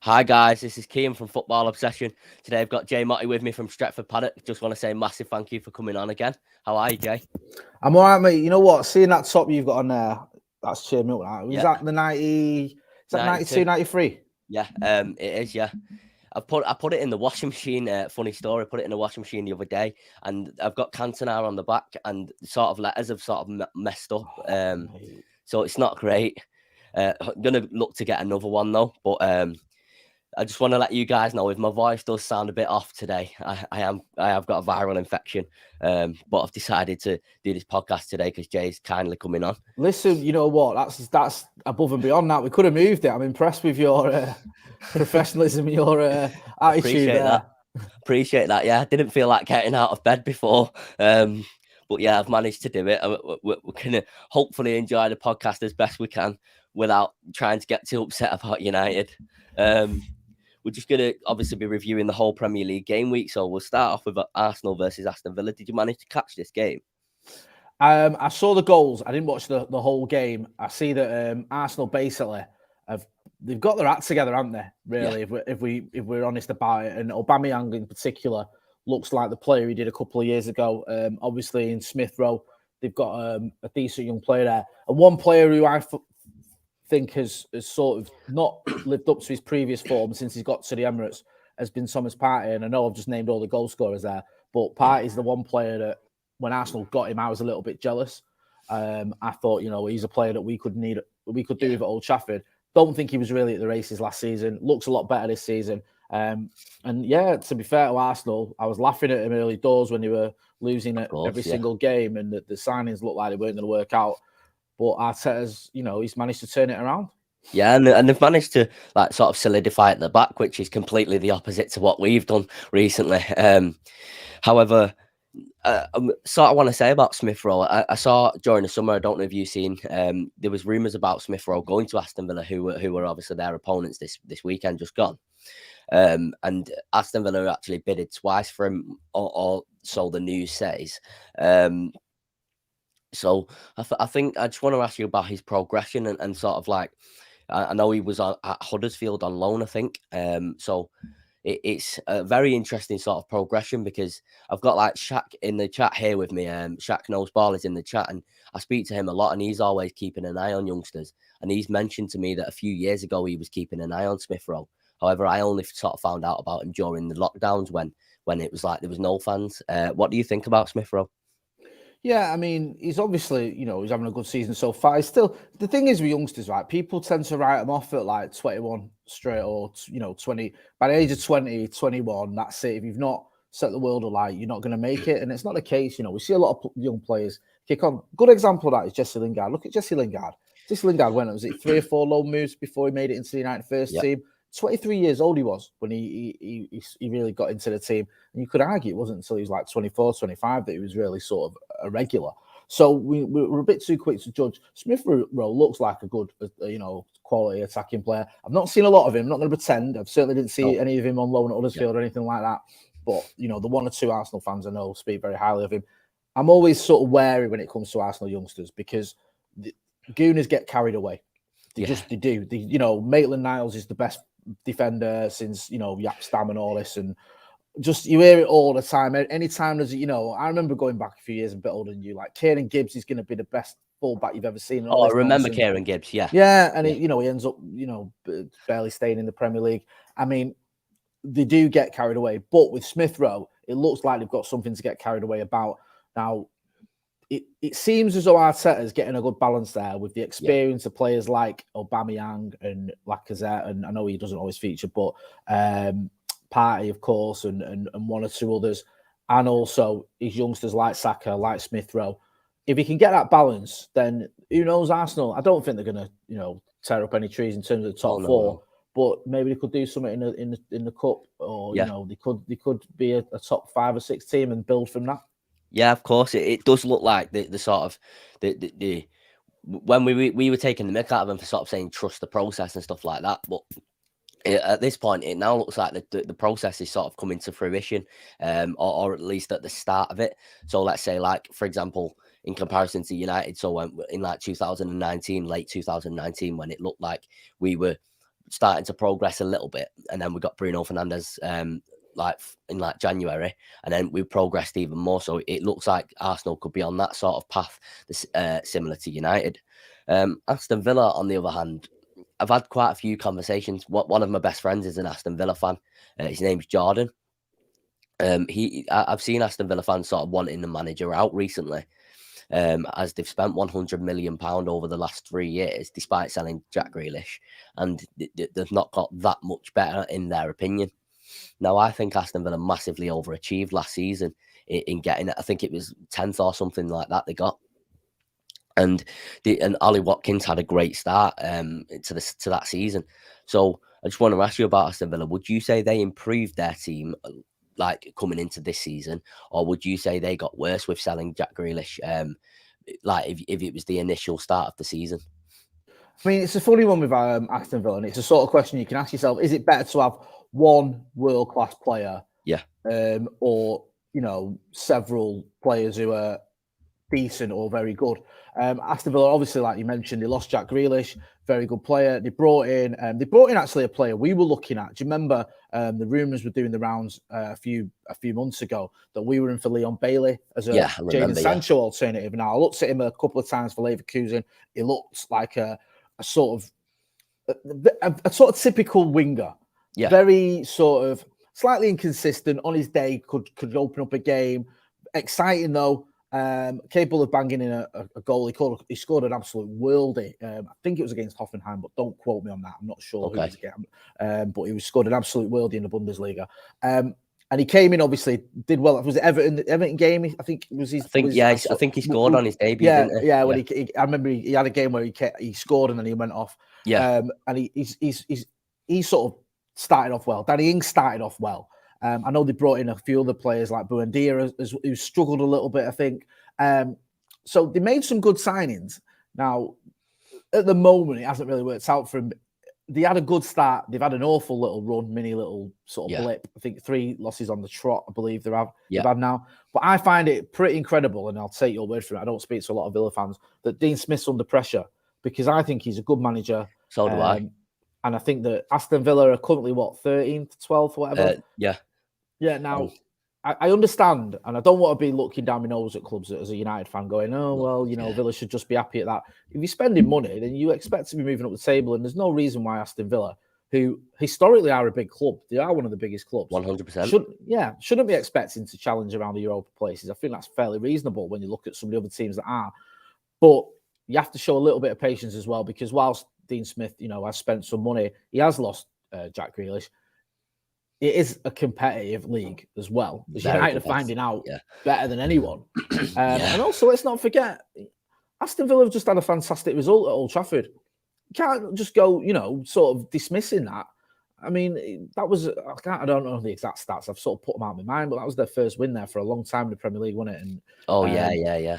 Hi guys, this is Kean from Football Obsession. Today I've got Jay Motty with me from Stretford Paddock. Just want to say a massive thank you for coming on again. How are you, Jay? I'm all right, mate. You know what? Seeing that top you've got on there, that's cheered me up. Was that the 90? Is that 92, 93? Yeah, it is. Yeah, I put it in the washing machine. Funny story. I put it in the washing machine the other day, and I've got Cantona on the back, and sort of letters have sort of messed up. So it's not great. I'm gonna look to get another one though, but I just want to let you guys know if my voice does sound a bit off today, I have got a viral infection, but I've decided to do this podcast today because Jay's kindly coming on. Listen, you know what? That's above and beyond that. We could have moved it. I'm impressed with your professionalism and your attitude. Appreciate that. Yeah, I didn't feel like getting out of bed before, but yeah, I've managed to do it. We're gonna hopefully enjoy the podcast as best we can without trying to get too upset about United. We're just going to obviously be reviewing the whole Premier League game week. So we'll start off with Arsenal versus Aston Villa. Did you manage to catch this game? I saw the goals. I didn't watch the whole game. I see that Arsenal basically they've got their act together, haven't they? Really, yeah. if we're honest about it. And Aubameyang in particular looks like the player he did a couple of years ago. Obviously in Smith Rowe, they've got a decent young player there. And one player who I think has sort of not lived up to his previous form since he's got to the Emirates has been Thomas Partey. And I know I've just named all the goal scorers there, but Partey's the one player that when Arsenal got him, I was a little bit jealous. I thought, he's a player that we could do with at Old Trafford. Don't think he was really at the races last season. Looks a lot better this season. And yeah, to be fair to Arsenal, I was laughing at him early doors when they were losing every single game and the signings looked like they weren't going to work out. But Arteta's, he's managed to turn it around. Yeah, and they've managed to sort of solidify at the back, which is completely the opposite to what we've done recently. However, sort of want to say about Smith Rowe. I saw during the summer. I don't know if you've seen. There was rumours about Smith Rowe going to Aston Villa, who were obviously their opponents this weekend, just gone. And Aston Villa actually bidded twice for him, or so the news says. So I think I just want to ask you about his progression and sort of I know he was at Huddersfield on loan, I think. So it's a very interesting sort of progression because I've got Shaq in the chat here with me. Shaq Knows Ball is in the chat and I speak to him a lot and he's always keeping an eye on youngsters. And he's mentioned to me that a few years ago he was keeping an eye on Smith Rowe. However, I only sort of found out about him during the lockdowns when it was there was no fans. What do you think about Smith Rowe? Yeah, I mean, he's obviously, he's having a good season so far. He's still, the thing is with youngsters, right? People tend to write them off at 21 straight or, 20. By the age of 20, 21, that's it. If you've not set the world alight, you're not going to make it. And it's not the case. We see a lot of young players kick on. Good example of that is Jesse Lingard. Look at Jesse Lingard. Jesse Lingard went, was it 3 or 4 loan moves before he made it into the United first team? 23 years old he was when he really got into the team. And you could argue it wasn't until he was 24, 25 that he was really sort of a regular. So we're a bit too quick to judge. Smith Rowe looks like a good, quality attacking player. I've not seen a lot of him. I'm not going to pretend. I certainly didn't see any of him on loan at Huddersfield or anything like that. But, the 1 or 2 Arsenal fans I know speak very highly of him. I'm always sort of wary when it comes to Arsenal youngsters because the Gooners get carried away. They do. Maitland-Niles is the best defender since, Jaap Stam and all this. And just, you hear it all the time. Anytime there's, I remember going back a few years, a bit older than you, Kieran Gibbs is going to be the best fullback you've ever seen. Oh, I remember Kieran Gibbs, yeah. Yeah, and he ends up, barely staying in the Premier League. I mean, they do get carried away. But with Smith Rowe, it looks like they've got something to get carried away about. Now, it seems as though Arteta is getting a good balance there with the experience of players like Aubameyang and Lacazette, and I know he doesn't always feature, but Partey, of course, and 1 or 2 others, and also his youngsters like Saka, like Smith Rowe. If he can get that balance, then who knows? Arsenal, I don't think they're going to, tear up any trees in terms of the top 4, but maybe they could do something in the cup, or they could be a top 5 or 6 team and build from that. Yeah, of course. It does look like the sort of the when we were taking the mick out of them for sort of saying trust the process and stuff like that. But at this point, it now looks like the process is sort of coming to fruition, or at least at the start of it. So let's say, for example, in comparison to United, so in 2019, late 2019, when it looked like we were starting to progress a little bit, and then we got Bruno Fernandes in January, and then we progressed even more. So it looks like Arsenal could be on that sort of path, similar to United. Aston Villa, on the other hand, I've had quite a few conversations. One of my best friends is an Aston Villa fan. His name's Jordan. I've seen Aston Villa fans sort of wanting the manager out recently, as they've spent £100 million over the last 3 years, despite selling Jack Grealish, and they've not got that much better in their opinion. Now, I think Aston Villa massively overachieved last season in getting it. I think it was 10th or something like that they got. And Ollie Watkins had a great start to that season. So I just want to ask you about Aston Villa. Would you say they improved their team like coming into this season, or would you say they got worse with selling Jack Grealish? Like if it was the initial start of the season? I mean, it's a funny one with Aston Villa, and it's a sort of question you can ask yourself: is it better to have one world-class player, or several players who are decent or very good? Aston Villa, obviously, like you mentioned, they lost Jack Grealish, very good player. They brought in actually a player we were looking at. Do you remember the rumours were doing the rounds a few months ago that we were in for Leon Bailey as a Jadon Sancho alternative? Now I looked at him a couple of times for Leverkusen. He looked like a sort of typical winger, very sort of slightly inconsistent on his day. Could open up a game, exciting though. Capable of banging in a goal. He scored an absolute worldie. I think it was against Hoffenheim, but don't quote me on that. I'm not sure who it was against. But he scored an absolute worldie in the Bundesliga. And he came in, obviously, did well. Was it the Everton game? I think it was his. I think he scored on his debut. Didn't he? Yeah. When I remember he had a game where he scored and then he went off. Yeah. And he sort of started off well. Danny Ings started off well. I know they brought in a few other players like Buendia, who struggled a little bit, I think. So they made some good signings. Now, at the moment, it hasn't really worked out for them. They had a good start. They've had an awful little run, mini little sort of blip. I think 3 losses on the trot, I believe they've had now. But I find it pretty incredible, and I'll take your word for it. I don't speak to a lot of Villa fans, that Dean Smith's under pressure, because I think he's a good manager. So do I. And I think that Aston Villa are currently, 13th, 12th, whatever? Yeah, now, I understand, and I don't want to be looking down my nose at clubs as a United fan going, Villa should just be happy at that. If you're spending money, then you expect to be moving up the table, and there's no reason why Aston Villa, who historically are a big club, they are one of the biggest clubs. 100%. Shouldn't be expecting to challenge around the Europa places. I think that's fairly reasonable when you look at some of the other teams that are. But you have to show a little bit of patience as well, because whilst Dean Smith, has spent some money, he has lost Jack Grealish. It is a competitive league as well. As United are finding out better than anyone. And also, let's not forget, Aston Villa have just had a fantastic result at Old Trafford. You can't just go, sort of dismissing that. I mean, that was, I don't know the exact stats. I've sort of put them out of my mind, but that was their first win there for a long time in the Premier League, wasn't it? And,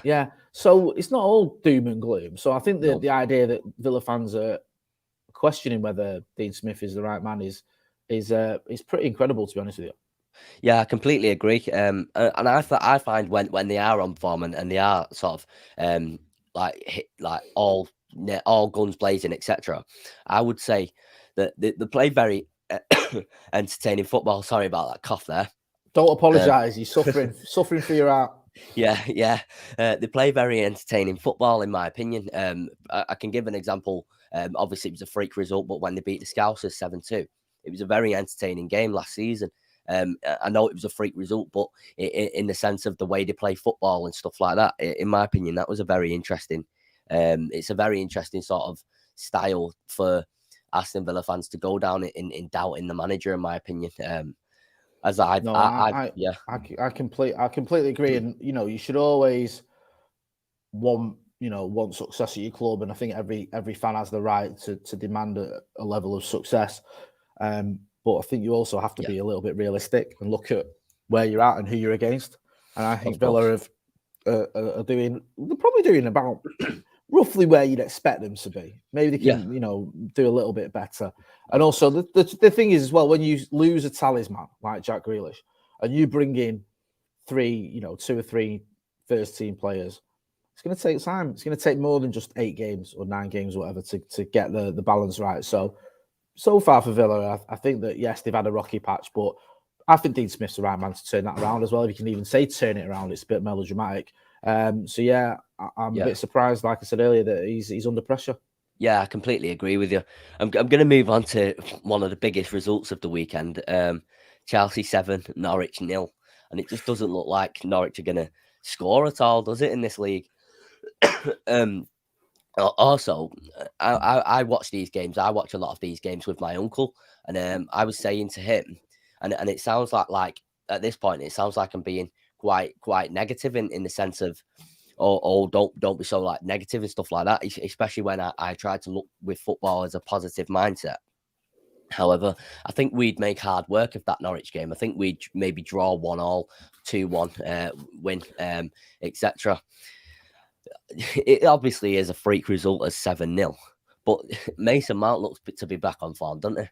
yeah. So it's not all doom and gloom. So I think the idea that Villa fans are questioning whether Dean Smith is the right man is pretty incredible, to be honest with you. Yeah, I completely agree. And I find when they are on form and they are sort of all guns blazing, etc., I would say that they play very entertaining football. Sorry about that cough there. Don't apologise. You're suffering for your art. Yeah. They play very entertaining football, in my opinion. I can give an example. Obviously, it was a freak result, but when they beat the Scousers 7-2, it was a very entertaining game last season. I know it was a freak result, but in the sense of the way they play football and stuff like that, in my opinion, that was a very interesting. It's a very interesting sort of style for Aston Villa fans to go down in doubting the manager, in my opinion. I completely agree, and you should always want success at your club, and I think every fan has the right to demand a level of success. But I think you also have to be a little bit realistic and look at where you're at and who you're against. And I think Villa they're probably doing about roughly where you'd expect them to be. Maybe they can, do a little bit better. And also the thing is as well, when you lose a talisman like Jack Grealish and you bring in 2 or 3 first team players, it's going to take time. It's going to take more than just 8 games or 9 games or whatever to get the balance right. So so far for Villa, I think that, yes, they've had a rocky patch, but I think Dean Smith's the right man to turn that around as well. If you can even say turn it around, it's a bit melodramatic. So, yeah, I'm a bit surprised, like I said earlier, that he's under pressure. Yeah, I completely agree with you. I'm going to move on to one of the biggest results of the weekend. Chelsea 7, Norwich 0. And it just doesn't look like Norwich are going to score at all, does it, in this league? Also, I watch these games. I watch a lot of these games with my uncle. And I was saying to him, and it sounds like at this point, it sounds like I'm being quite negative in the sense of, oh, don't be so like negative and stuff like that, especially when I try to look with football as a positive mindset. However, I think we'd make hard work of that Norwich game. I think we'd maybe draw 1-1, 2-1, win, etc. It obviously is a freak result as 7-0, but Mason Mount looks to be back on form, doesn't he?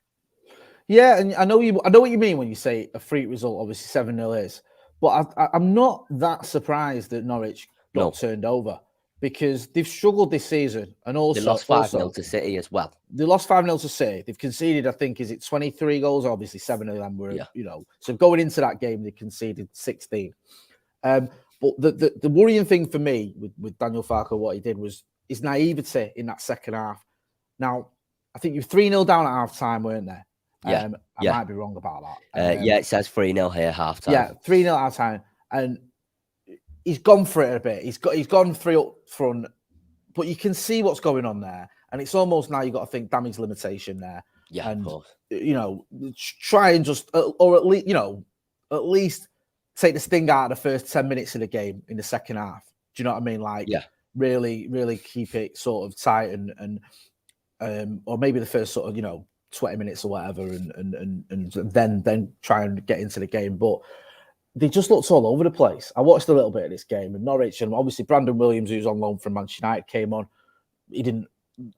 Yeah, and I know what you mean when you say a freak result. Obviously, 7-0 is, but I'm not that surprised that Norwich got turned over, because they've struggled this season, and also they lost 5-0 to City as well. They lost 5-0 to City. They've conceded, I think, is it 23 goals? Obviously, 7 of them were, So going into that game, they conceded 16. But the worrying thing for me with Daniel Farke, what he did was his naivety in that second half. Now, I think you're 3-0 down at half time, weren't there? I might be wrong about that. It says 3-0 here, half time. Yeah, 3-0 half time, and he's gone for it a bit. He's gone 3 up front, but you can see what's going on there, and it's almost now you've got to think damage limitation there. Yeah, and, of course. Try and just, or at least take the sting out of the first 10 minutes of the game in the second half. Do you know what I mean? Like, really, really keep it sort of tight and or maybe the first sort of 20 minutes or whatever, and then try and get into the game. But they just looked all over the place. I watched a little bit of this game, and Norwich, and obviously Brandon Williams, who's on loan from Manchester United, came on. He didn't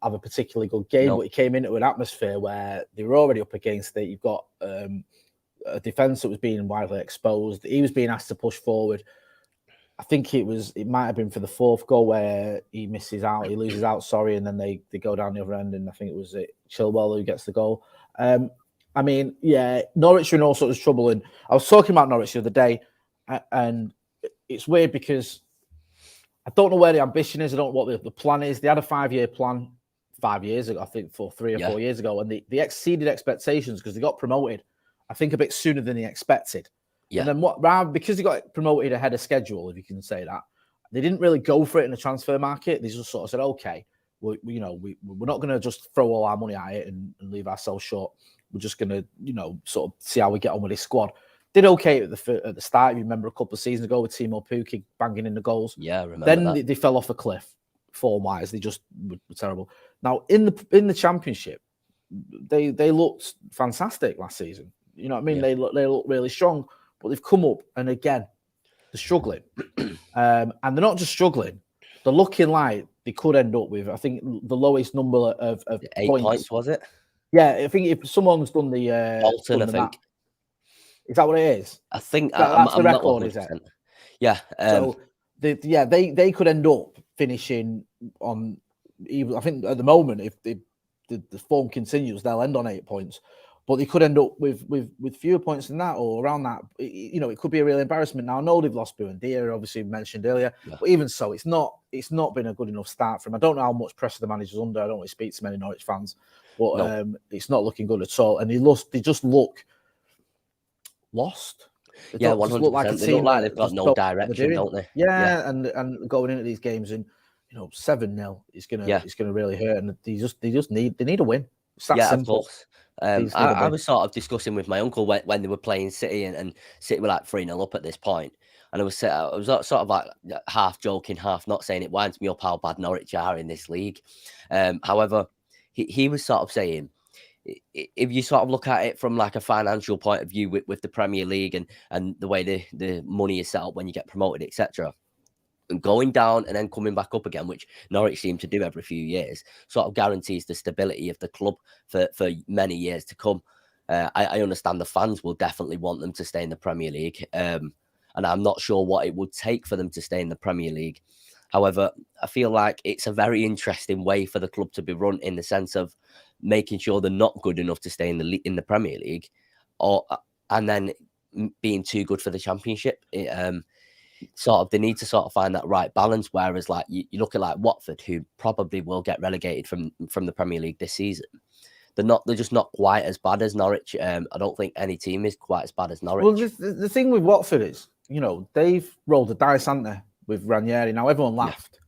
have a particularly good game, but he came into an atmosphere where they were already up against it. You've got a defence that was being widely exposed. He was being asked to push forward. I think it might have been for the fourth goal where he loses out, and then they go down the other end, and I think it was Chilwell who gets the goal. I mean, Norwich are in all sorts of trouble, and I was talking about Norwich the other day, and it's weird because I don't know where the ambition is. I don't know what the plan is. They had a 5-year plan 5 years ago, I think, 3 or 4 years ago, and they exceeded expectations because they got promoted, I think, a bit sooner than they expected. Yeah. And then because they got promoted ahead of schedule, if you can say that, they didn't really go for it in the transfer market. They just sort of said, okay, we're not going to just throw all our money at it and leave ourselves short. We're just going to, sort of see how we get on with this squad. Did okay at the start. You remember a couple of seasons ago with Timo Pukki banging in the goals. Yeah, I remember then that. They fell off a cliff form-wise. They just were terrible. Now, in the Championship, they looked fantastic last season. You know what I mean? Yeah. They look really strong. But they've come up, and again, they're struggling. And they're not just struggling. They're looking like they could end up with, I think, the lowest number of 8 points, was it? Yeah, I think if someone's done the... Bolton, I think. Is that what it is? I think that's the record, is it? Yeah. So, they could end up finishing on... I think at the moment, if the form continues, they'll end on 8 points. But they could end up with fewer points than that, or around that. It could be a real embarrassment. Now, I know they've lost Buendia, obviously mentioned earlier, but even so, it's not been a good enough start for him. I don't know how much pressure the manager's under. I don't really speak to many Norwich fans, but it's not looking good at all. And they just look lost. They 100%. Look like they look like they've got no direction, don't they? Yeah, and going into these games, and 7-0 is gonna really hurt, and they need a win. It's that simple. Of course. I was sort of discussing with my uncle when they were playing City, and City were like 3-0 up at this point, and I was sort of like half joking, half not, saying it winds me up how bad Norwich are in this league. However, he was sort of saying, if you sort of look at it from like a financial point of view with the Premier League and the way the money is set up when you get promoted, etc., and going down and then coming back up again, which Norwich seem to do every few years, sort of guarantees the stability of the club for many years to come. I understand the fans will definitely want them to stay in the Premier League, and I'm not sure what it would take for them to stay in the Premier League. However, I feel like it's a very interesting way for the club to be run, in the sense of making sure they're not good enough to stay in the Premier League, and then being too good for the Championship. Sort of they need to sort of find that right balance. Whereas like you look at like Watford, who probably will get relegated from the Premier League this season. They're just not quite as bad as Norwich. I don't think any team is quite as bad as Norwich. Well, the thing with Watford is, they've rolled the dice, haven't they, with Ranieri? Now everyone laughed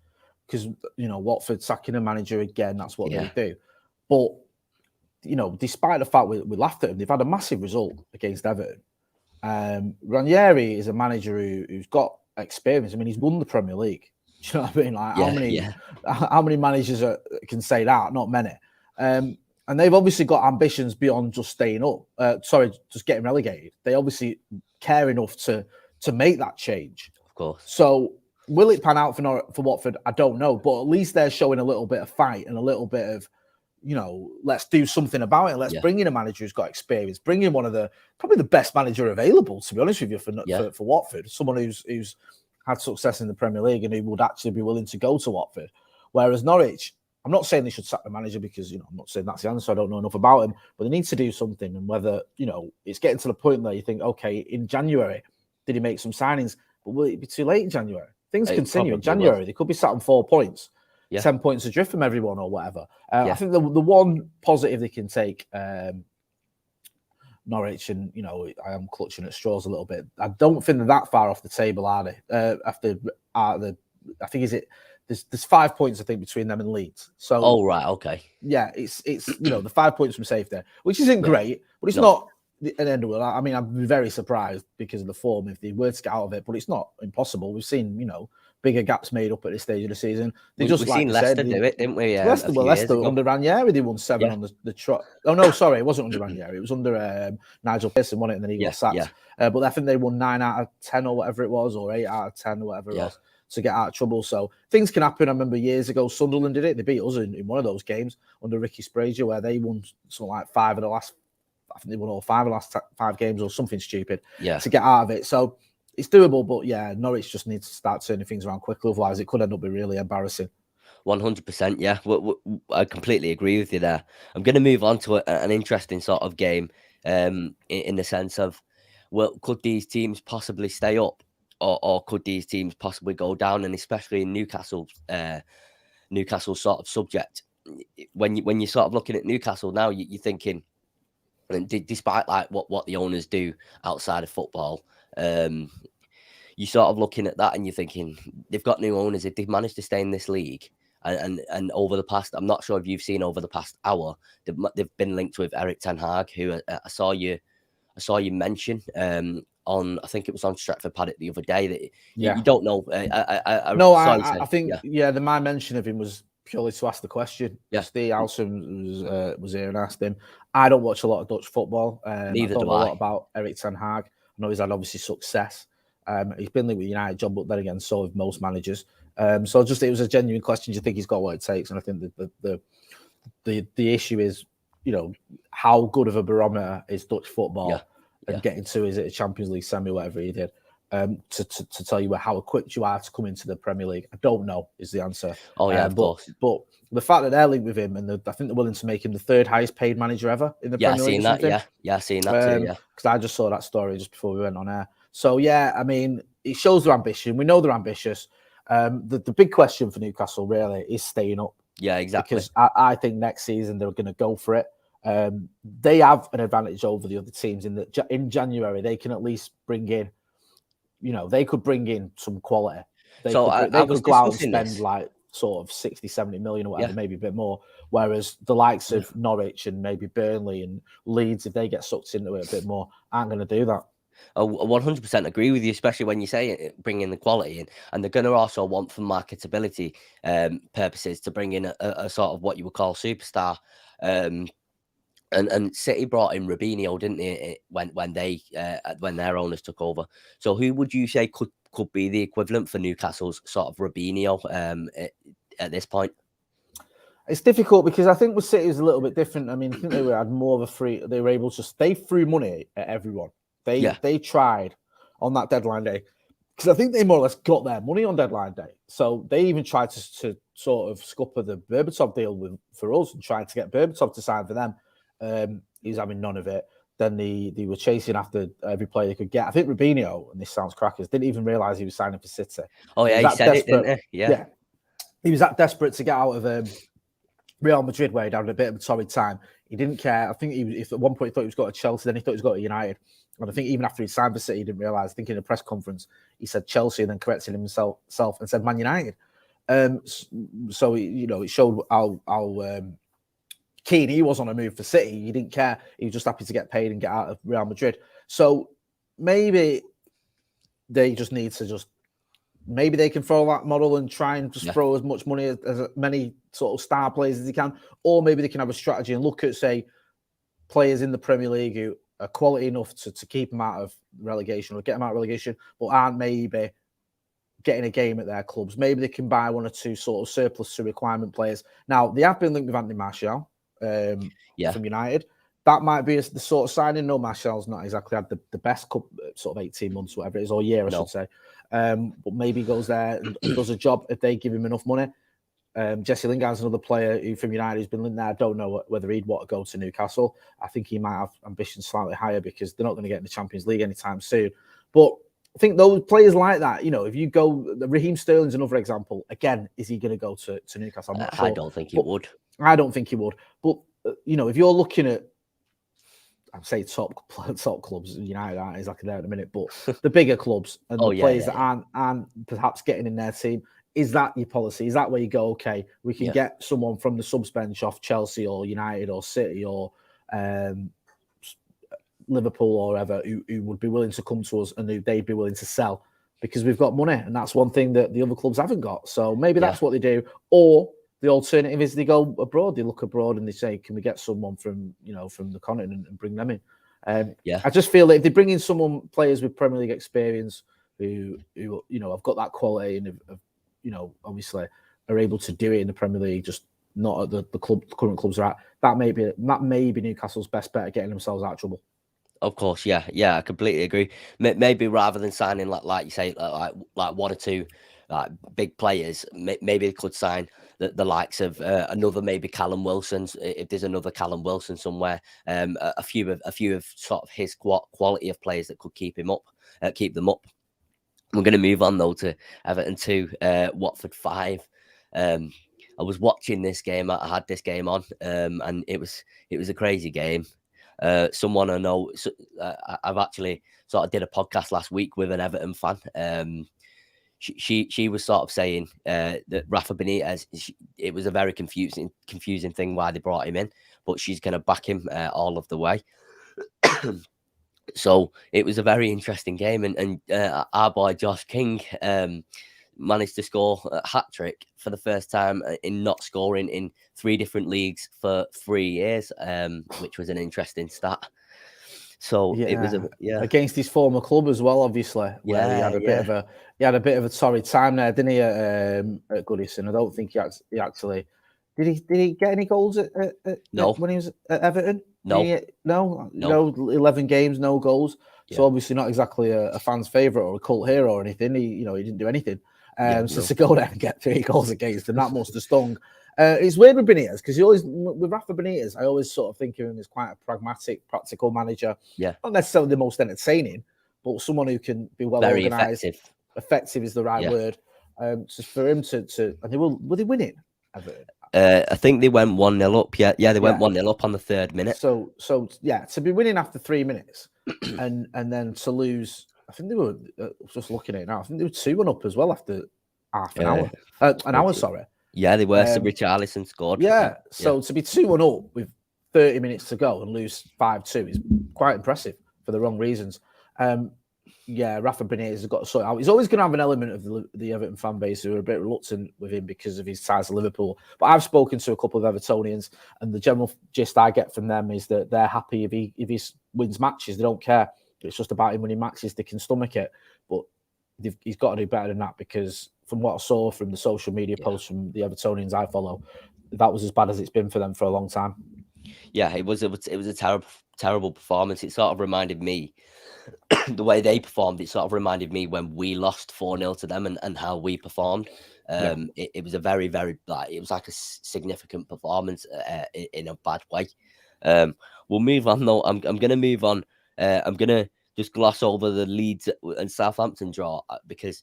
because Watford sacking a manager again. That's what they do. But despite the fact we laughed at them, they've had a massive result against Everton. Ranieri is a manager who's got experience. I mean, he's won the Premier League. Do you know what I mean? Like how many managers can say that? Not many. And they've obviously got ambitions beyond just staying up. Just getting relegated. They obviously care enough to make that change. Of course. So will it pan out for Watford? I don't know. But at least they're showing a little bit of fight and a little bit of, let's do something about it. Let's bring in a manager who's got experience. Bring in one of probably the best manager available, to be honest with you, for Watford. Someone who's had success in the Premier League and who would actually be willing to go to Watford. Whereas Norwich, I'm not saying they should sack the manager because, I'm not saying that's the answer. I don't know enough about him, but they need to do something. And whether, it's getting to the point where you think, okay, in January, did he make some signings? But will it be too late in January? Things continue in January. They could be sat on 4 points, 10 points adrift from everyone or whatever. I think the one positive they can take, Norwich, and, I am clutching at straws a little bit. I don't think they're that far off the table, are they? I think there's 5 points, I think, between them and Leeds. So, oh right, okay, yeah, it's the 5 points from safety, which isn't great, but it's not an end of the world. I mean, I'd be very surprised because of the form if they were to get out of it, but it's not impossible. We've seen bigger gaps made up at this stage of the season. We've seen Leicester do it, didn't we? Leicester under Ranieri, they won 7 on the trot. Oh no, sorry, it wasn't under Ranieri. It was under Nigel Pearson, won it, and then he got sacked. But I think they won 9 out of 10 or whatever it was, or 8 out of 10 or whatever it was, to get out of trouble. So things can happen. I remember years ago, Sunderland did it. They beat us in one of those games under Ricky Sprague, where they won something like 5 of the last. I think they won all 5 of the last 5 games or something stupid to get out of it. So it's doable, but Norwich just needs to start turning things around quickly. Otherwise, it could end up being really embarrassing. 100%, yeah. I completely agree with you there. I'm going to move on to an interesting sort of game in the sense of, well, could these teams possibly stay up or could these teams possibly go down? And especially in Newcastle sort of subject. When you're sort of looking at Newcastle now, you're thinking, and despite like what the owners do outside of football, you're sort of looking at that and you're thinking they've got new owners. If they've managed to stay in this league, and over the past, I'm not sure if you've seen over the past hour, they've been linked with Erik ten Hag, who I saw you mention on, I think it was on Stretford Paddock the other day, that you don't know. I think my mention of him was purely to ask the question. Steve Alson was here and asked him. I don't watch a lot of Dutch football. Neither do I. Know a lot about Erik ten Hag. I know he's had obviously success. He's been linked with United, John, but then again, so have most managers. So just it was a genuine question. Do you think he's got what it takes? And I think the issue is, how good of a barometer is Dutch football and getting to, is it a Champions League semi, whatever he did, to tell you how equipped you are to come into the Premier League. I don't know is the answer. Oh yeah, of course. But the fact that they're linked with him, and I think they're willing to make him the 3rd highest paid manager ever in the Premier League. I've seen that too. Yeah, because I just saw that story just before we went on air. So I mean, it shows their ambition. We know they're ambitious. The big question for Newcastle really is staying up. Yeah, exactly. Because I think next season they're going to go for it. They have an advantage over the other teams in that in January they can at least bring in, they could bring in some quality. They could go out and spend like sort of 60, 70 million or whatever, maybe a bit more. Whereas the likes of Norwich and maybe Burnley and Leeds, if they get sucked into it a bit more, aren't going to do that. I 100% agree with you, especially when you say bring in the quality in, and they're going to also want, for marketability purposes, to bring in a sort of what you would call superstar. And City brought in Robinho, didn't they, when their owners took over? So who would you say could be the equivalent for Newcastle's sort of Robinho at this point? It's difficult because I think with City is a little bit different. I mean, I think they had more of they were able to, they threw money at everyone. They tried on that deadline day because I think they more or less got their money on deadline day. So they even tried to sort of scupper the Berbatov deal for us and tried to get Berbatov to sign for them. He's having none of it. Then they were chasing after every player they could get. I think Rubinho, and this sounds crackers, didn't even realise he was signing for City. Oh yeah, he said it, didn't he? Yeah. He was that desperate to get out of Real Madrid where he'd had a bit of a torrid time. He didn't care. I think if at one point he thought he was going to Chelsea, then he thought he was going to United. And I think even after he signed for City, he didn't realise. I think in a press conference, he said Chelsea and then corrected himself and said Man United. So, it showed how keen he was on a move for City. He didn't care. He was just happy to get paid and get out of Real Madrid. So maybe they just need to maybe they can follow that model and try and just throw as much money as many sort of star players as they can. Or maybe they can have a strategy and look at, say, players in the Premier League who are quality enough to keep them out of relegation or get them out of relegation, but aren't maybe getting a game at their clubs. Maybe they can buy one or two sort of surplus to requirement players. Now, they have been linked with Anthony Martial from United. That might be the sort of signing. No, Martial's not exactly had the best sort of 18 months, whatever it is, or year, I should say. But maybe he goes there and does a job if they give him enough money. Jesse Lingard's another player who from United who's been linked there. I don't know whether he'd want to go to Newcastle. I think he might have ambitions slightly higher because they're not going to get in the Champions League anytime soon. But I think those players like that, if you go, Raheem Sterling's another example. Again, is he going to go to Newcastle? I'm not sure. I don't think he would. I don't think he would. But, if you're looking at, I'd say top clubs, United aren't exactly there at the minute, but the bigger clubs and the players that aren't perhaps getting in their team, is that your policy? Is that where you go, okay, we can get someone from the subs bench off Chelsea or United or City or Liverpool or whatever who would be willing to come to us and who they'd be willing to sell because we've got money, and that's one thing that the other clubs haven't got. So maybe that's what they do. Or the alternative is they go abroad, they look abroad and they say, can we get someone from the continent and bring them in? I just feel that if they bring in players with Premier League experience who have got that quality and have, obviously are able to do it in the Premier League, just not at the current clubs are at, that may be Newcastle's best bet at getting themselves out of trouble. Of course, yeah, I completely agree. Maybe rather than signing like you say, like one or two like big players, maybe they could sign the likes of another maybe Callum Wilson, if there's another Callum Wilson somewhere. A few of sort of his quality of players that could keep them up. We're going to move on though to Everton 2, Watford 5. I was watching this game. I had this game on, and it was a crazy game. Someone I know, I've actually sort of did a podcast last week with an Everton fan. She was sort of saying that Rafa Benitez, it was a very confusing thing why they brought him in, but she's going to back him all of the way. So it was a very interesting game, and our boy Josh King managed to score a hat-trick for the first time in not scoring in 3 different leagues for 3 years, which was an interesting stat. So it was against his former club as well, obviously. Where he had a bit of a torrid time there, didn't he? At Goodison, I don't think he actually did. He get any goals when he was at Everton? No. No. 11 games, no goals. So obviously not exactly a fan's favourite or a cult hero or anything. He didn't do anything. To go there and get 3 goals against him, that must have stung. It's weird with Benitez because with Rafa Benitez, I always sort of think of him as quite a pragmatic, practical manager. Yeah, not necessarily the most entertaining, but someone who can be well organised. Effective is the right word. So for him to and were they winning? I think they went 1-0 up. Yeah, they went 1-0 up on the 3rd minute. So to be winning after 3 minutes and then to lose. I think they were just looking at it now. I think they were 2-1 up as well after half an hour. An hour, sorry. Yeah, they were. So Richarlison scored. So to be 2-1 up with 30 minutes to go and lose 5-2 is quite impressive for the wrong reasons. Rafa Benitez has got to sort out. He's always going to have an element of the Everton fan base who are a bit reluctant with him because of his ties to Liverpool. But I've spoken to a couple of Evertonians, and the general gist I get from them is that they're happy if he wins matches. They don't care. It's just about him winning matches. They can stomach it. But he's got to do better than that because from what I saw from the social media posts from the Evertonians I follow, that was as bad as it's been for them for a long time. Yeah, it was a terrible performance. It sort of reminded me the way they performed. It sort of reminded me when we lost 4-0 to them and how we performed. It was a very, very it was like a significant performance in a bad way. We'll move on though. I'm going to move on. I'm going to just gloss over the Leeds and Southampton draw because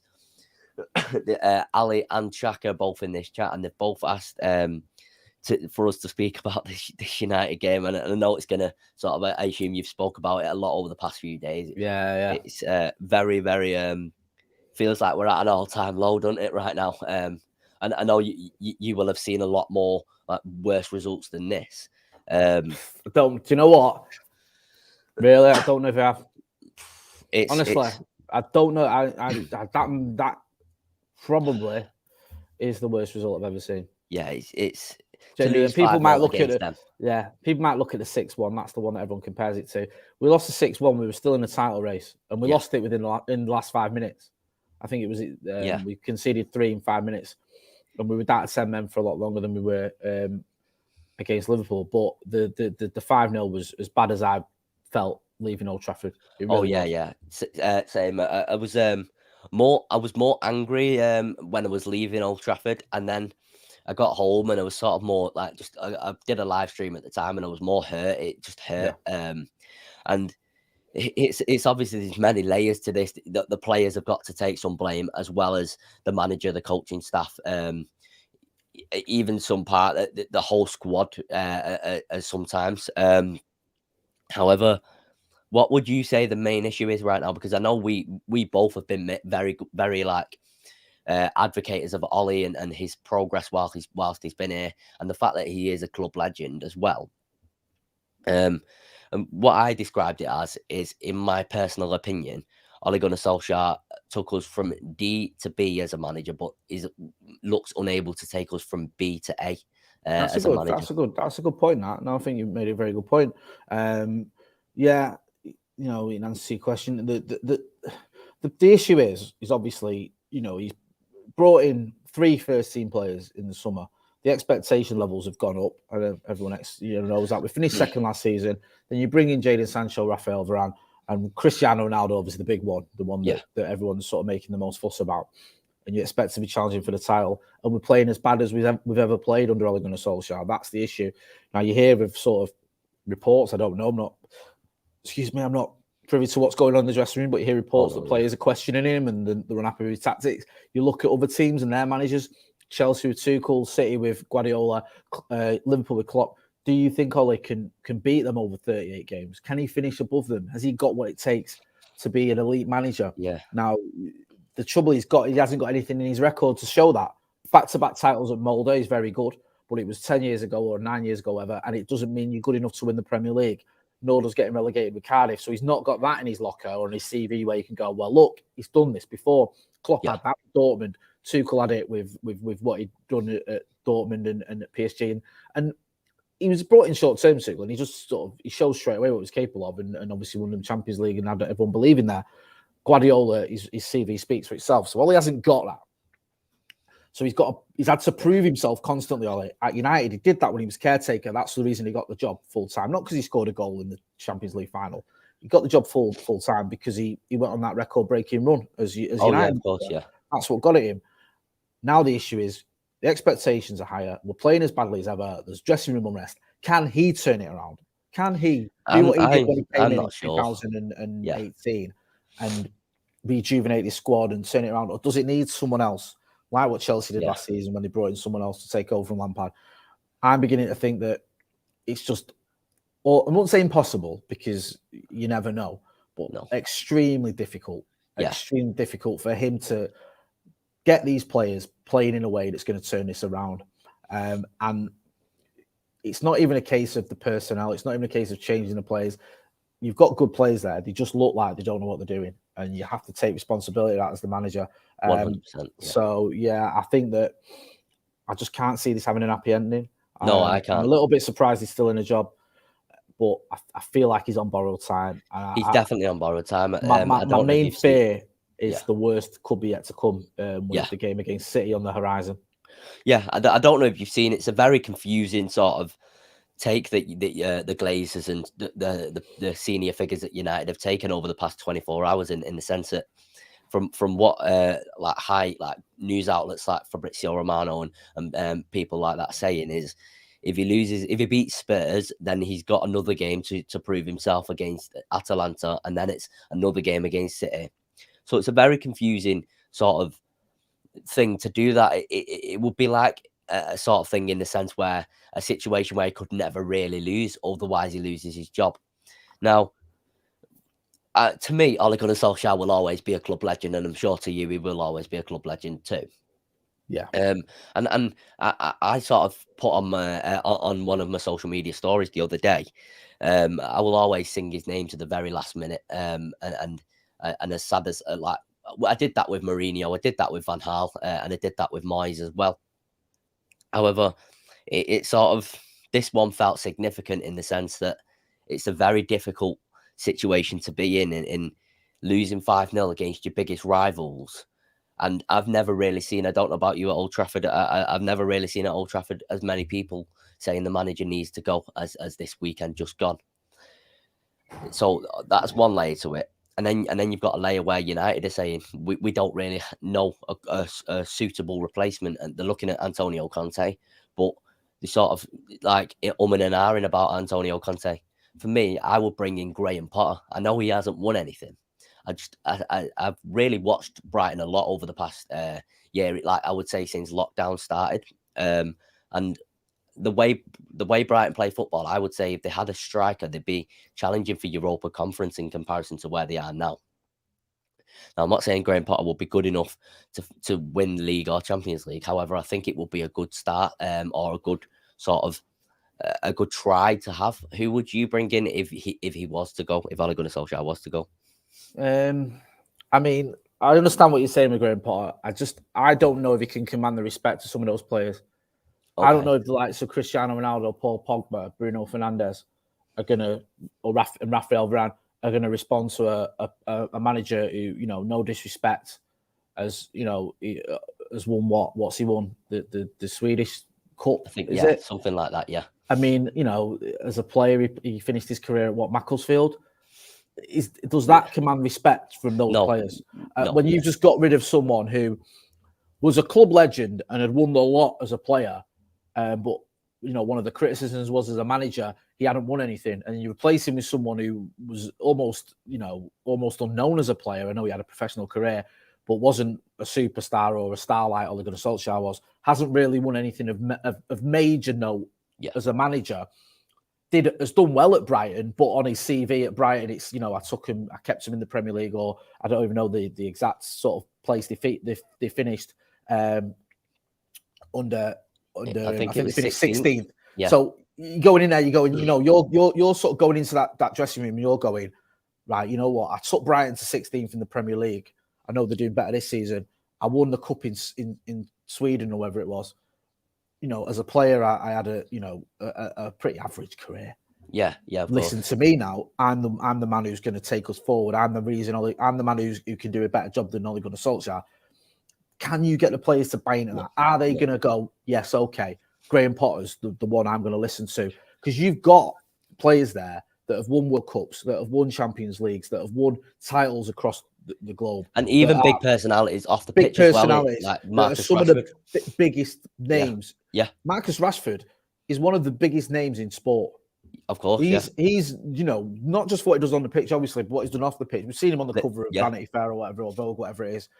Ali and Shaka are both in this chat, and they've both asked for us to speak about this United game. And I know it's going to sort of, I assume you've spoke about it a lot over the past few days. It's very, very, feels like we're at an all-time low, doesn't it, right now? And I know you will have seen a lot more like worse results than this. Do you know what? Really, I don't know if I have. Honestly, I don't know. That probably is the worst result I've ever seen. Yeah, it's genuine. People might look at it. Yeah, people might look at the 6-1. That's the one that everyone compares it to. We lost the 6-1. We were still in the title race, and we lost it in the last 5 minutes. I think it was. We conceded 3 in 5 minutes, and we were down to 10 men for a lot longer than we were against Liverpool. But the 5-0 was as bad as I felt leaving Old Trafford. Really same. I was more angry when I was leaving Old Trafford, and then I got home and I was sort of more like I did a live stream at the time and I was more hurt. It just hurt. And it's obviously there's many layers to this. The players have got to take some blame, as well as the manager, the coaching staff, even some part the whole squad sometimes. However, what would you say the main issue is right now? Because I know we both have been very, very advocates of Ollie and his progress whilst he's been here, and the fact that he is a club legend as well. And what I described it as is, in my personal opinion, Ole Gunnar Solskjaer took us from D to B as a manager, but looks unable to take us from B to A as a manager. That's a good point. That, no, I think you made a very good point. Yeah, you know, in answer to your question, the issue is obviously, you know, he's brought in 3 first-team players in the summer. The expectation levels have gone up. Everyone knows that. We finished second last season. Then you bring in Jadon Sancho, Rafael Varane, and Cristiano Ronaldo, obviously the big one, the one that everyone's sort of making the most fuss about. And you expect to be challenging for the title. And we're playing as bad as we've ever played under Ole Gunnar Solskjaer. That's the issue. Now, you hear of sort of reports. I don't know. I'm not privy to what's going on in the dressing room, but you hear reports that players are questioning him and they're unhappy with his tactics. You look at other teams and their managers, Chelsea with Tuchel, City with Guardiola, Liverpool with Klopp. Do you think Ole can beat them over 38 games? Can he finish above them? Has he got what it takes to be an elite manager? Yeah. Now, the trouble he hasn't got anything in his record to show that. Back-to-back titles at Molde is very good, but it was 10 years ago or 9 years ago, whatever, and it doesn't mean you're good enough to win the Premier League. Nor does getting relegated with Cardiff. So he's not got that in his locker or in his CV where you can go, well, look, he's done this before. Klopp had that with Dortmund. Tuchel had it with what he'd done at Dortmund and at PSG. And he was brought in short-term, Tuchel, and he just he shows straight away what he was capable of, and obviously won the Champions League and had everyone believing there. Guardiola, his CV speaks for itself. So Ole hasn't got that. So he's had to prove himself constantly. Ole. At United, he did that when he was caretaker. That's the reason he got the job full time. Not because he scored a goal in the Champions League final. He got the job full time because he went on that record-breaking run as United. Yeah, of course, yeah. That's what got at him. Now the issue is the expectations are higher. We're playing as badly as ever. There's dressing room unrest. Can he turn it around? Can he do what he did when he came in 2018 and rejuvenate his squad and turn it around? Or does it need someone else? Like what Chelsea did last season when they brought in someone else to take over from Lampard. I'm beginning to think that it's just, or I won't say impossible because you never know, but extremely difficult. Extremely difficult for him to get these players playing in a way that's going to turn this around. And it's not even a case of the personnel. It's not even a case of changing the players. You've got good players there. They just look like they don't know what they're doing. And you have to take responsibility of that as the manager. 100%. So, I think that I just can't see this having an happy ending. No, I can't. I'm a little bit surprised he's still in a job, but I feel like he's on borrowed time. He's definitely on borrowed time. My main fear is the worst could be yet to come with the game against City on the horizon. Yeah, I don't know if you've seen. It's a very confusing sort of take that the Glazers and the senior figures at United have taken over the past 24 hours in the sense that from what like high like news outlets like Fabrizio Romano and people like that saying is, if he beats Spurs, then he's got another game to prove himself against Atalanta, and then it's another game against City. So it's a very confusing sort of thing to do that. It would be like a sort of thing in the sense where a situation where he could never really lose, otherwise he loses his job. Now, to me, Ole Gunnar Solskjaer will always be a club legend, and I'm sure to you he will always be a club legend too. Yeah. And I sort of put on on one of my social media stories the other day. I will always sing his name to the very last minute. And as sad as like I did that with Mourinho, I did that with Van Gaal, and I did that with Moyes as well. However, it sort of this one felt significant in the sense that it's a very difficult situation to be in losing 5-0 against your biggest rivals. And I've never really seen, I don't know about you at Old Trafford, I've never really seen at Old Trafford as many people saying the manager needs to go as this weekend just gone. So that's one layer to it. And then you've got a layer where United are saying we don't really know a suitable replacement, and they're looking at Antonio Conte, but they sort of like and ahhing about Antonio Conte. For me, I would bring in Graham Potter. I know he hasn't won anything. I've really watched Brighton a lot over the past year, like I would say since lockdown started. And the way Brighton play football, I would say if they had a striker, they'd be challenging for Europa Conference in comparison to where they are now. Now, I'm not saying Graham Potter will be good enough to win the league or Champions League. However, I think it will be a good start, or a good sort of a good try to have. Who would you bring in if he was to go? If Ole Gunnar Solskjaer was to go? I mean, I understand what you're saying with Graham Potter. I don't know if he can command the respect of some of those players. Okay. I don't know if the likes of Cristiano Ronaldo, Paul Pogba, Bruno Fernandes are gonna, and Raphael Varane are gonna respond to a manager who, no disrespect, has has won what's he won the Swedish Cup? I think it something like that. Yeah. I mean, as a player, he finished his career at Macclesfield. Does that command respect from those players? When you've just got rid of someone who was a club legend and had won a lot as a player, but one of the criticisms was as a manager he hadn't won anything, and you replace him with someone who was almost unknown as a player. I know he had a professional career, but wasn't a superstar or a star like Ole Gunnar Solskjaer was. Hasn't really won anything of major note as a manager. Has done well at Brighton, but on his CV at Brighton, it's I kept him in the Premier League, or I don't even know the exact sort of place they finished under. I think they finished 16th. Yeah. So going in there, you're sort of going into that dressing room, and you're going, right, you know what? I took Brighton to 16th in the Premier League. I know they're doing better this season. I won the cup in Sweden or wherever it was. As a player, I had a pretty average career. Yeah. Listen to me now. I'm the man who's going to take us forward. I'm the reason. I'm the man who can do a better job than Ole Gunnar Solskjaer. Can you get the players to buy into that? Are they going to go, yes, okay, Graham Potter's the one I'm going to listen to? Because you've got players there that have won World Cups, that have won Champions Leagues, that have won titles across the globe, and even big personalities off the pitch as well, like Marcus some Rashford. Of the biggest names. Yeah, Marcus Rashford is one of the biggest names in sport. Of course, he's not just what he does on the pitch, obviously, but what he's done off the pitch. We've seen him on the cover of Vanity Fair or whatever, or Vogue, whatever it is.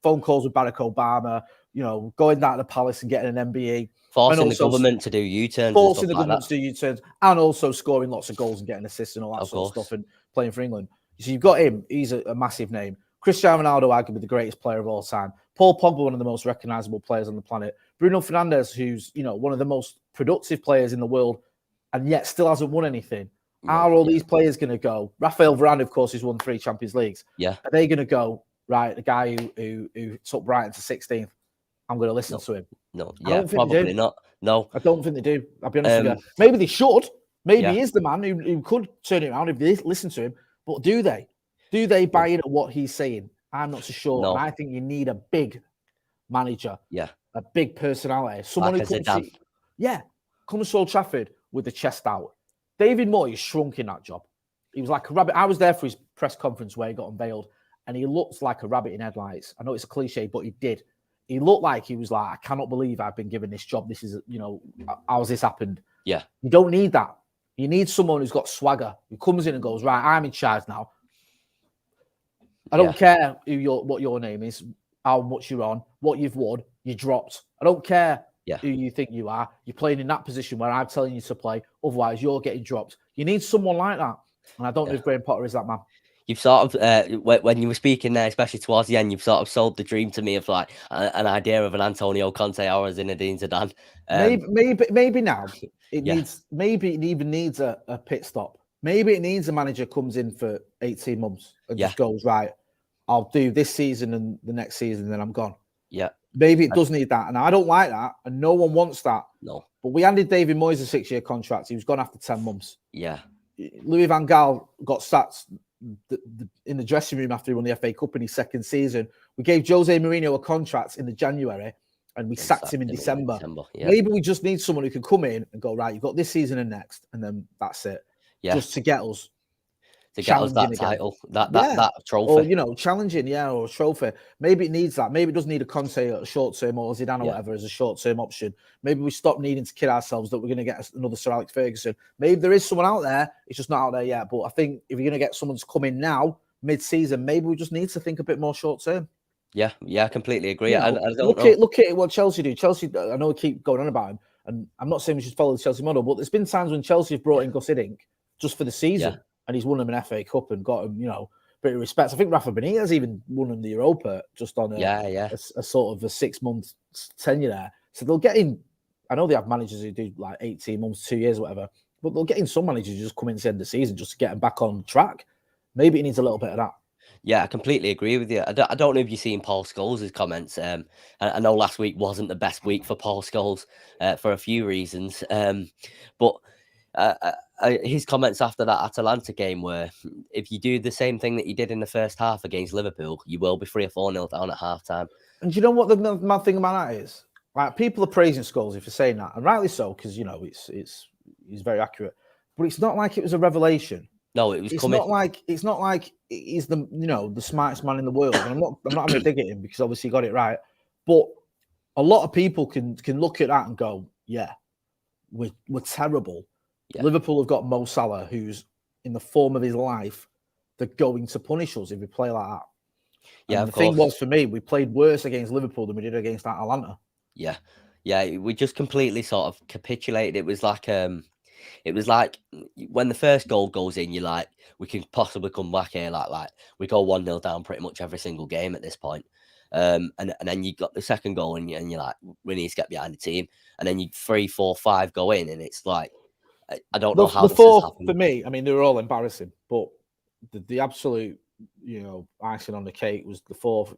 Phone calls with Barack Obama. Going down to the palace and getting an MBE, forcing the government to do U-turns, and also scoring lots of goals and getting assists and all that sort of stuff, and playing for England. So you've got him; he's a massive name. Cristiano Ronaldo, arguably the greatest player of all time. Paul Pogba, one of the most recognisable players on the planet. Bruno Fernandes, who's one of the most productive players in the world, and yet still hasn't won anything. Are all these players going to go? Raphael Varane, of course, who's won 3 Champions Leagues. Yeah. Are they going to go, right, the guy who took Brighton to 16th, I'm going to listen to him? No. Yeah, probably not. No. I don't think they do. I'll be honest with you. Maybe they should. Maybe he is the man who could turn it around if they listen to him. But do they? Do they buy into what he's saying? I'm not so sure. No. And I think you need a big manager. Yeah. A big personality. Someone like who comes to Old Trafford, with the chest out. David Moyes shrunk in that job. He was like a rabbit. I was there for his press conference where he got unveiled, and he looked like a rabbit in headlights. I know it's a cliche, but he did. He looked like he was like, I cannot believe I've been given this job. This is, how's this happened? Yeah. You don't need that. You need someone who's got swagger, who comes in and goes, right, I'm in charge now. I don't care what your name is, how much you're on, what you've won, you dropped. I don't care who you think you are. You're playing in that position where I'm telling you to play. Otherwise, you're getting dropped. You need someone like that. And I don't know if Graham Potter is that man. You've sort of, when you were speaking there, especially towards the end, you've sort of sold the dream to me of like an idea of an Antonio Conte or a Zinedine Zidane. Maybe now it needs. Maybe it even needs a pit stop. Maybe it needs a manager comes in for 18 months and just goes, right, I'll do this season and the next season, and then I'm gone. Yeah. Maybe it does need that. And I don't like that. And no one wants that. No. But we handed David Moyes a 6-year contract. He was gone after 10 months. Yeah. Louis van Gaal got sacked in the dressing room after he won the FA Cup in his second season. We gave Jose Mourinho a contract in the January and we sacked him in December. Yeah. Maybe we just need someone who can come in and go, right, you've got this season and next, and then that's it. Yeah. Just to get us. To get us that title, that trophy. Or, challenging, or a trophy. Maybe it needs that. Maybe it does need a Conte a short-term or Zidane or whatever as a short-term option. Maybe we stop needing to kid ourselves that we're going to get another Sir Alex Ferguson. Maybe there is someone out there. It's just not out there yet. But I think if you're going to get someone to come in now, mid-season, maybe we just need to think a bit more short-term. Yeah, I completely agree. Look at what Chelsea do. Chelsea, I know we keep going on about him, and I'm not saying we should follow the Chelsea model, but there's been times when Chelsea have brought in Gus Hiddink just for the season. Yeah. And he's won them an FA Cup and got him, bit of respect. I think Rafa Benitez even won him the Europa just on a sort of a 6-month tenure there. So they'll get in. I know they have managers who do like 18 months, 2 years, whatever, but they'll get in some managers who just come in at the end of the season just to get them back on track. Maybe it needs a little bit of that. Yeah, I completely agree with you. I don't know if you've seen Paul Scholes' comments. I know last week wasn't the best week for Paul Scholes for a few reasons. But his comments after that Atalanta game were, if you do the same thing that you did in the first half against Liverpool, you will be 3 or 4-0 down at half-time. And do you know what the mad thing about that is? Like, people are praising Scholes if you're saying that, and rightly so, because, he's very accurate. But it's not like it was a revelation. No, it was it's coming. It's not like he's the smartest man in the world. And I'm not going to dig at him because obviously he got it right. But a lot of people can look at that and go, yeah, we're terrible. Yeah. Liverpool have got Mo Salah, who's in the form of his life. They're going to punish us if we play like that. Yeah, and the thing was, for me, we played worse against Liverpool than we did against Atalanta. Yeah, we just completely sort of capitulated. It was like when the first goal goes in, you're like, we can possibly come back here. Like we go 1-0 down pretty much every single game at this point. And then you got the second goal and you're like, we need to get behind the team. And then you 3, 4, 5 go in, and it's like, I don't know how the fourth for me. I mean, they were all embarrassing, but the absolute, icing on the cake was the fourth.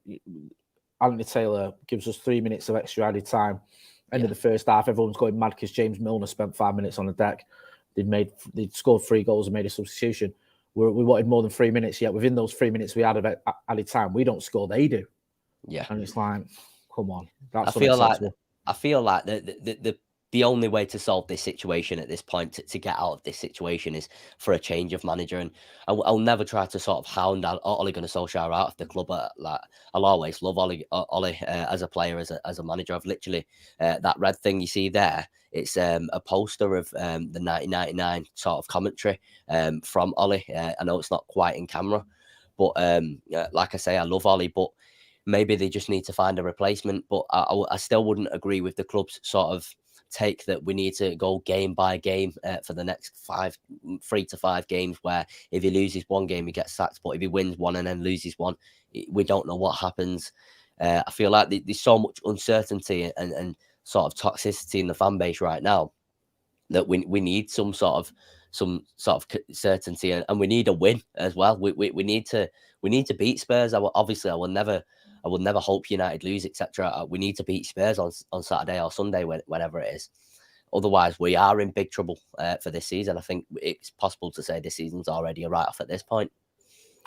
Anthony Taylor gives us 3 minutes of extra added time. End of the first half, everyone's going mad because James Milner spent 5 minutes on the deck. They'd scored 3 goals and made a substitution. We wanted more than 3 minutes, yet within those 3 minutes we had of added time, we don't score, they do. Yeah, and it's like, come on. I feel like the only way to solve this situation at this point, to get out of this situation, is for a change of manager. And I'll never try to sort of hound Ole Gunnar Solskjaer out of the club. Like, I'll always love Ole as a player, as a manager. I've literally that red thing you see there. It's a poster of the 1999 sort of commentary from Ole. I know it's not quite in camera, but like I say, I love Ole, but maybe they just need to find a replacement. But I still wouldn't agree with the club's sort of take that we need to go game by game for the next 3 to 5 games, where if he loses one game he gets sacked, but if he wins one and then loses one, we don't know what happens. I feel like there's so much uncertainty and sort of toxicity in the fan base right now that we need some sort of certainty, and we need a win as well. We need to beat Spurs. I will never hope United lose, etc. We need to beat Spurs on Saturday or Sunday, whenever it is. Otherwise, we are in big trouble for this season. I think it's possible to say this season's already a write-off at this point.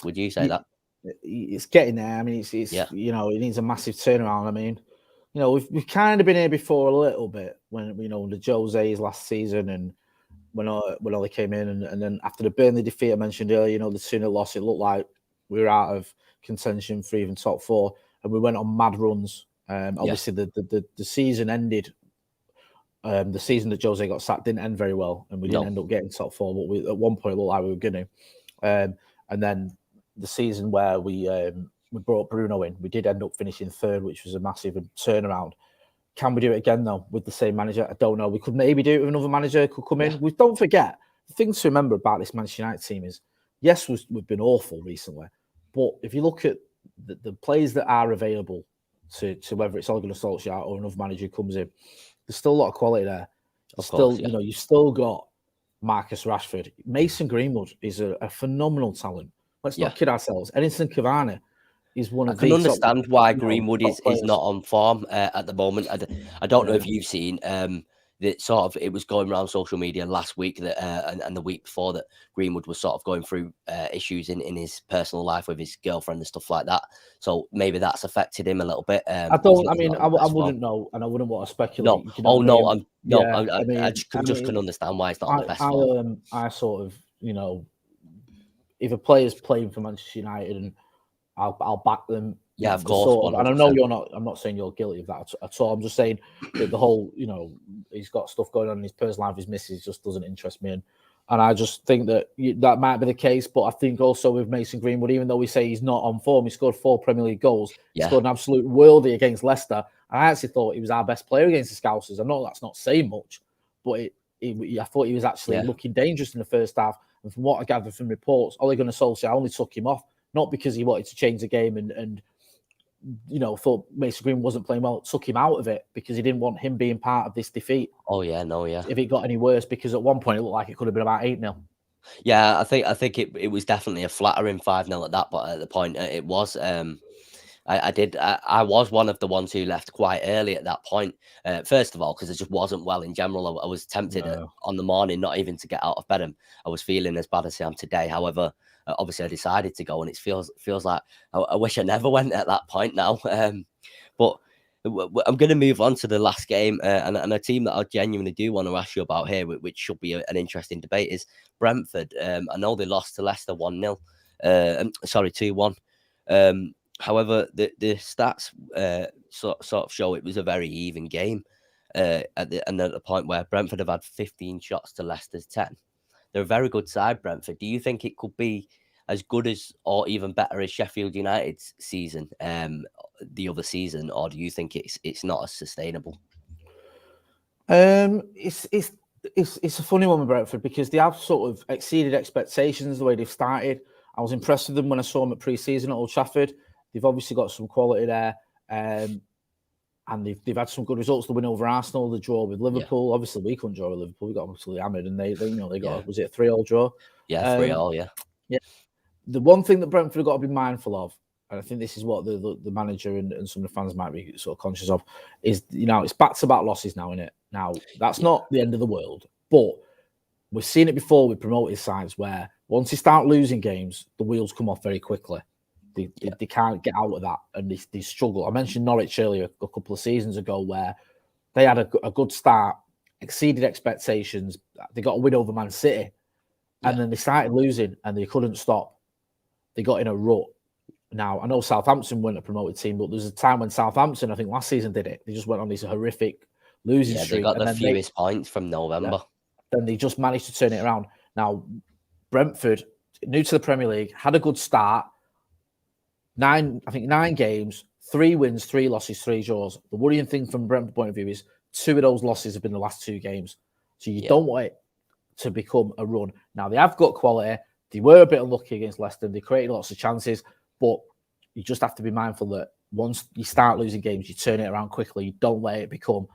Would you say that? It's getting there. I mean, it's it needs a massive turnaround. I mean, we've kind of been here before a little bit when the Jose's last season, and when Ollie came in, and then after the Burnley defeat I mentioned earlier, the 2-0 loss, it looked like we were out of contention for even top 4, and we went on mad runs. Obviously, the season ended. The season that Jose got sacked didn't end very well, and we didn't end up getting top 4. But at one point, it looked like we were going to. And then the season where we brought Bruno in, we did end up finishing 3rd, which was a massive turnaround. Can we do it again, though, with the same manager? I don't know. We could maybe do it with another manager who could come in. We don't forget, the thing to remember about this Manchester United team is, yes, we've been awful recently, but if you look at the players that are available to whether it's Ole Gunnar Solskjaer or another manager who comes in, there's still a lot of quality there. You've still got Marcus Rashford. Mason Greenwood is a phenomenal talent. Let's not kid ourselves. Edinson Cavani is one of the. I can understand why Greenwood is not on form at the moment. I don't know if you've seen that sort of, it was going around social media last week that and the week before that Greenwood was sort of going through issues in his personal life with his girlfriend and stuff like that. So maybe that's affected him a little bit. I wouldn't know, and I wouldn't want to speculate. I just can understand why it's not the best form. I sort of, if a player's playing for Manchester United, and I'll back them. Yeah, of course. And I know you're not. I'm not saying you're guilty of that at all. I'm just saying that the whole, he's got stuff going on in his personal life. His missus just doesn't interest me, and I just think that might be the case. But I think also with Mason Greenwood, even though we say he's not on form, he scored 4 Premier League goals. He scored an absolute worldie against Leicester. I actually thought he was our best player against the Scousers. I know that's not saying much, but I thought he was actually looking dangerous in the first half. And from what I gathered from reports, Ole Gunnar Solskjaer only took him off, not because he wanted to change the game and thought Mason Green wasn't playing well, took him out of it because he didn't want him being part of this defeat. If it got any worse, because at one point it looked like it could have been about 8-0. Yeah, I think it was definitely a flattering 5-0 at that, but at the point it was. I was one of the ones who left quite early at that point. First of all, because it just wasn't well in general. I was tempted on the morning not even to get out of bed, and I was feeling as bad as I am today. However, obviously I decided to go, and it feels like I wish I never went at that point now. But I'm going to move on to the last game, and a team that I genuinely do want to ask you about here, which should be an interesting debate, is Brentford. I know they lost to Leicester 1-0. 2-1. However, the stats sort of show it was a very even game at the point where Brentford have had 15 shots to Leicester's 10. They're a very good side, Brentford. Do you think it could be as good as or even better as Sheffield United's season, the other season, or do you think it's not as sustainable? It's a funny one with Brentford because they have sort of exceeded expectations the way they've started. I was impressed with them when I saw them at pre-season at Old Trafford. They've obviously got some quality there, and they've had some good results. The win over Arsenal, the draw with Liverpool. Yeah. Obviously, we couldn't draw with Liverpool. We got absolutely hammered, and they got was it a 3-3 draw? Yeah, 3-3. Yeah. The one thing that Brentford have got to be mindful of, and I think this is what the manager and some of the fans might be sort of conscious of, is it's back-to-back losses now, isn't it? Now that's not the end of the world, but we've seen it before with promoted sides where once you start losing games, the wheels come off very quickly. They can't get out of that, and they struggle. I mentioned Norwich earlier a couple of seasons ago where they had a good start, exceeded expectations. They got a win over Man City, and then they started losing, and they couldn't stop. They got in a rut. Now, I know Southampton weren't a promoted team, but there's a time when Southampton, I think last season, did it. They just went on this horrific losing streak. They got the fewest points from November. Then they just managed to turn it around. Now, Brentford, new to the Premier League, had a good start. 9 games, 3 wins, 3 losses, 3 draws. The worrying thing from Brentford's point of view is 2 of those losses have been the last 2 games. So you don't want it to become a run. Now, they have got quality. They were a bit unlucky against Leicester. They created lots of chances, but you just have to be mindful that once you start losing games, you turn it around quickly. You don't let it become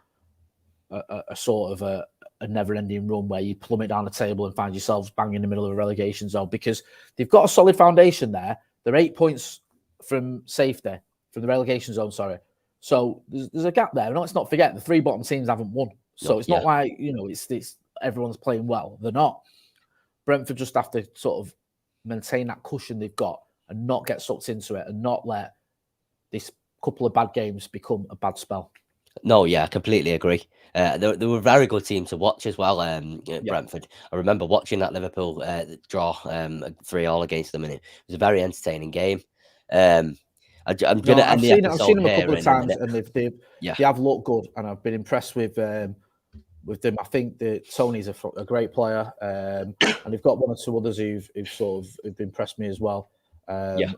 a sort of a never-ending run where you plummet down the table and find yourselves bang in the middle of a relegation zone, because they've got a solid foundation there. They're 8 points from safety, from the relegation zone, sorry. So there's a gap there. Let's not forget the 3 bottom teams haven't won. So it's not like, it's everyone's playing well. They're not. Brentford just have to sort of maintain that cushion they've got and not get sucked into it and not let this couple of bad games become a bad spell. No, yeah, I completely agree. They were a very good team to watch as well. Brentford. I remember watching that Liverpool draw 3-3 against them, and it was a very entertaining game. I'm going No, to end the I've seen episode them a here couple of in a times, minute. and Yeah, they have looked good, and I've been impressed with them. I think that Tony's a great player, and they've got one or two others who've impressed me as well. yeah.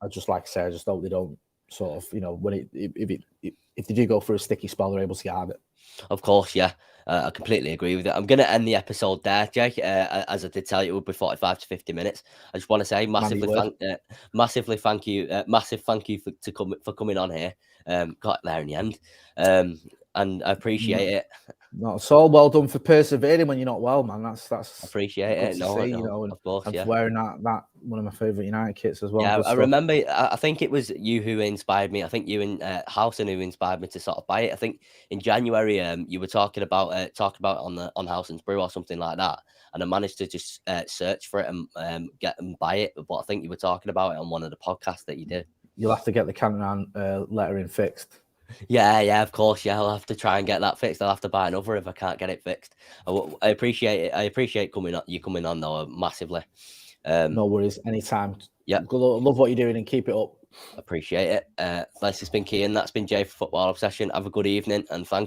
I just like I say, I just hope they don't sort of, when if they do go through a sticky spell, they're able to get out of it. Of course, yeah. I completely agree with it. I'm going to end the episode there, Jake. As I did tell you, it would be 45 to 50 minutes. I just want to say massive thank you for coming on here. Got there in the end, and I appreciate it. Not at all. Well done for persevering when you're not well, man. That's Appreciate good it. to No, see, no, and, of course, yeah. wearing that one of my favourite United kits as well. Yeah, Good I stuff. remember. I think it was you who inspired me. I think you and Housen who inspired me to sort of buy it. I think in January, you were talking about on Housen's Brew or something like that, and I managed to just search for it and get and buy it. But I think you were talking about it on one of the podcasts that you did. You'll have to get the Canton lettering fixed. Yeah, of course. Yeah, I'll have to try and get that fixed. I'll have to buy another if I can't get it fixed. I appreciate it. I appreciate you coming on though massively. No worries, anytime. Yeah, love what you're doing and keep it up. Appreciate it. This has been Kean. That's been Jay for Football Obsession. Have a good evening and thank